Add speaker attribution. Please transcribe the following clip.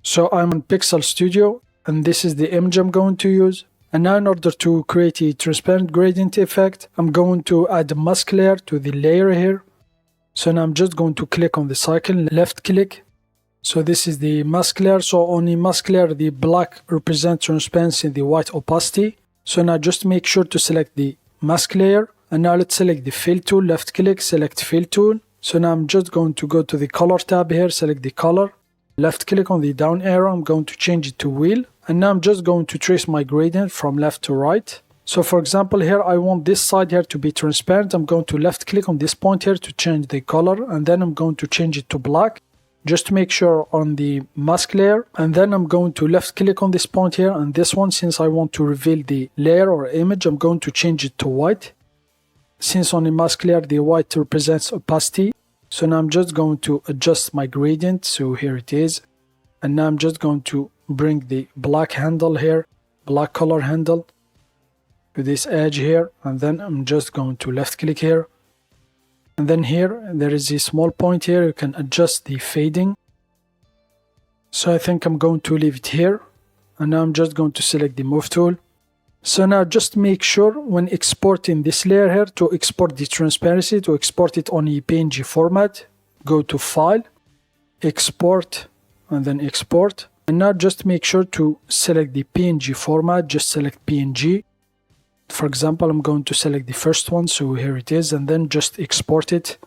Speaker 1: So I'm on Pixel Studio, and this is the image I'm going to use. And now in order to create a transparent gradient effect, I'm going to add a mask layer to the layer here. So now I'm just going to click on the cycle, left click. So this is the mask layer. So on the mask layer, the black represents transparency, the white opacity. So now just make sure to select the mask layer. And now let's select the fill tool, left click, select fill tool. So now I'm just going to go to the color tab here, select the color. Left click on the down arrow, I'm going to change it to wheel. And now I'm just going to trace my gradient from left to right. So for example here, I want this side here to be transparent. I'm going to left click on this point here to change the color. And then I'm going to change it to black. Just to make sure on the mask layer. And then I'm going to left click on this point here. And this one, since I want to reveal the layer or image, I'm going to change it to white. Since on the mask layer, the white represents opacity. So now I'm just going to adjust my gradient. So here it is. And now I'm just going to bring the black handle here, black color handle to this edge here. And then I'm just going to left click here. And then here, there is a small point here. You can adjust the fading. So I think I'm going to leave it here. And now I'm just going to select the move tool. So now just make sure when exporting this layer here to export the transparency, to export it on a PNG format, go to File, Export, and then Export. And now just make sure to select the PNG format, just select PNG. For example, I'm going to select the first one, so here it is, and then just export it.